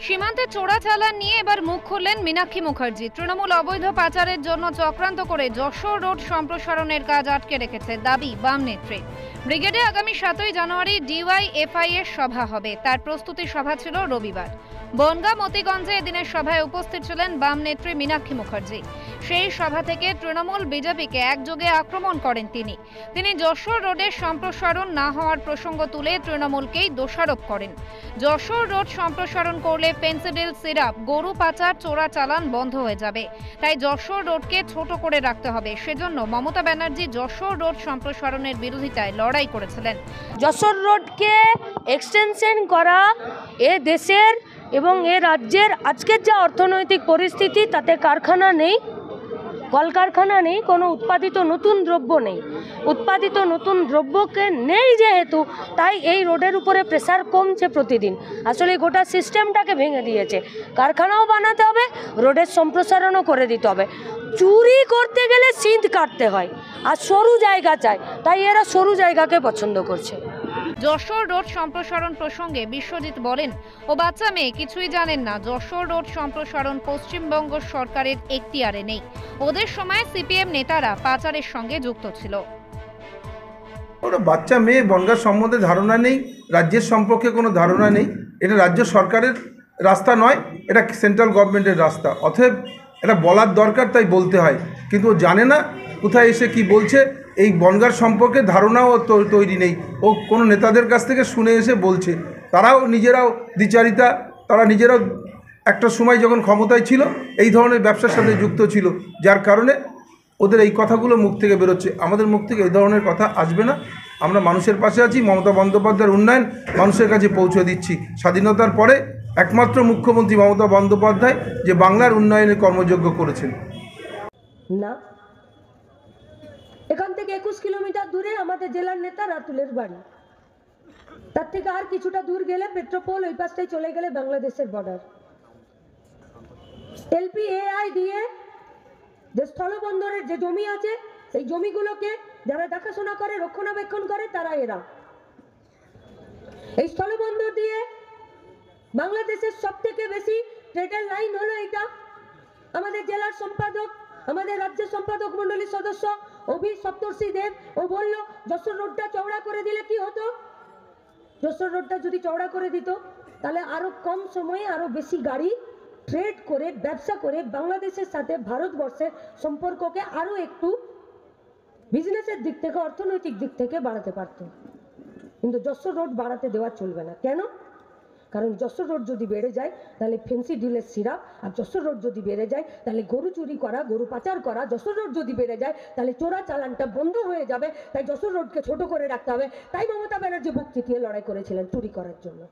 সীমান্তে চোরাচালান নিয়ে এবার মুখ খুললেন মীনাক্ষী মুখার্জি। তৃণমূল অবৈধ পাচারের জন্য চক্রান্ত করে যশোর রোড সম্প্রসারণের কাজ আটকে রেখেছে দাবি বাম নেত্রীর। ব্রিগেডে আগামী 7ই জানুয়ারি ডিওয়াইএফআই এর সভা হবে, তার প্রস্তুতি সভা ছিল রবিবার। বনগাঁ মতিগঞ্জে এদিনের সভায় উপস্থিত ছিলেন বাম নেত্রী মীনাক্ষী মুখার্জি। সেই সভা থেকে তৃণমূল বিজেপিকে একযোগে আক্রমণ করেন তিনি যশোর রোডের সম্প্রসারণ না হওয়ার প্রসঙ্গ তুলে তৃণমূলকেই দোষারোপ করেন। যশোর রোড সম্প্রসারণ করলে পেন্সিডিল সিরাপ, গরু পাচার, চোরাচালান বন্ধ হয়ে যাবে, তাই যশোর রোডকে ছোট করে রাখতে হবে। সেজন্য মমতা ব্যানার্জি যশোর রোড সম্প্রসারণের বিরোধিতায় লড়াই করেছিলেন। যশোর রোডকে এক্সটেনশন করা এ দেশের এবং এ রাজ্যের আজকের যা অর্থনৈতিক পরিস্থিতি, তাতে কারখানা নেই, কলকারখানা নেই, কোনো উৎপাদিত নতুন দ্রব্য নেই। উৎপাদিত নতুন দ্রব্যকে নেই যেহেতু, তাই এই রোডের উপরে প্রেসার কমছে প্রতিদিন। আসলে গোটা সিস্টেমটাকে ভেঙে দিয়েছে। কারখানাও বানাতে হবে, রোডের সম্প্রসারণও করে দিতে হবে। চুরি করতে গেলে সিঁধ কাটতে হয়, আর সরু জায়গা চায়, তাই এরা সরু জায়গাকে পছন্দ করছে। যশোর রোড সম্প্রসারণ প্রসঙ্গে বিশ্বজিৎ বলেন, ও বাচ্চা মেয়ে কিছুই জানেন না। যশোর রোড সম্প্রসারণ পশ্চিমবঙ্গ সরকারের এখতিয়ারে নেই। ওদের সময় সিপিএম নেতারা পাচারের সঙ্গে যুক্ত ছিল। ওরা বাচ্চা মেয়ে, বনগাঁ সম্বন্ধে ধারণা নেই, রাজ্যের সম্পর্কে কোনো ধারণা নেই। এটা রাজ্য সরকারের রাস্তা নয়, এটা সেন্ট্রাল গভর্নমেন্টের রাস্তা। অতএব এটা বলার দরকার, তাই বলতে হয়। কিন্তু ও জানে না কোথায় এসে কি বলছে। এই বনগাঁর সম্পর্কে ধারণাও তৈরি নেই। ও কোনো নেতাদের কাছ থেকে শুনে এসে বলছে। তারাও নিজেরাও দ্বিচারিতা, তারা নিজেরাও একটা সময় যখন ক্ষমতায় ছিল এই ধরনের ব্যবসার সাথে যুক্ত ছিল, যার কারণে ওদের এই কথাগুলো মুখ থেকে বেরোচ্ছে। আমাদের মুখ থেকে এই ধরনের কথা আসবে না। আমরা মানুষের পাশে আছি। মমতা বন্দ্যোপাধ্যায়ের উন্নয়ন মানুষের কাছে পৌঁছে দিচ্ছি। স্বাধীনতার পরে একমাত্র মুখ্যমন্ত্রী মমতা বন্দ্যোপাধ্যায় যে বাংলার উন্নয়নের কর্মযজ্ঞ করেছেন। না, এখান থেকে 21 কিলোমিটার দূরে আমাদের জেলার নেতা রাতুলের বাড়ি। তার থেকে আর কিছুটা দূর গেলে পেট্রোপোল, ওই পাশটাই চলে গেলে বাংলাদেশের বর্ডার। এলপিএআই দিয়ে যে স্থলবন্দরের যে জমি আছে, সেই জমিগুলোকে যারা দেখাশোনা করে, রক্ষণাবেক্ষণ করে, তারা এরা। এই স্থলবন্দর দিয়ে বাংলাদেশের সব থেকে বেশি ট্রেডের লাইন হলো এটা। আমাদের জেলার সম্পাদক, আমাদের রাজ্য সম্পাদক মন্ডলীর সদস্য অভি সপ্তর্ষি দেব, ও বলল যশোর রোডটা চওড়া করে দিলে কি হতো। যশোর রোডটা যদি চওড়া করে দিত, তাহলে আরো কম সময়ে আরো বেশি গাড়ি ট্রেড করে, ব্যবসা করে বাংলাদেশের সাথে ভারতবর্ষের সম্পর্ককে আরো একটু বিজনেসের দিক থেকে, অর্থনৈতিক দিক থেকে বাড়াতে পারত। কিন্তু যশোর রোড বাড়াতে দেওয়া চলবে না। কেন? কারণ যশোর রোড যদি বেড়ে যায় তাহলে ফেন্সি ডিলের সিরাপ, আর যশোর রোড যদি বেড়ে যায় তাহলে গরু চুরি করা, গরু পাচার করা, যশোর রোড যদি বেড়ে যায় তাহলে চোরা চালানটা বন্ধ হয়ে যাবে। তাই যশোর রোডকে ছোট করে রাখতে হবে। তাই মমতা ব্যানার্জি বুক চিতিয়ে লড়াই করেছিলেন চুরি করার জন্য।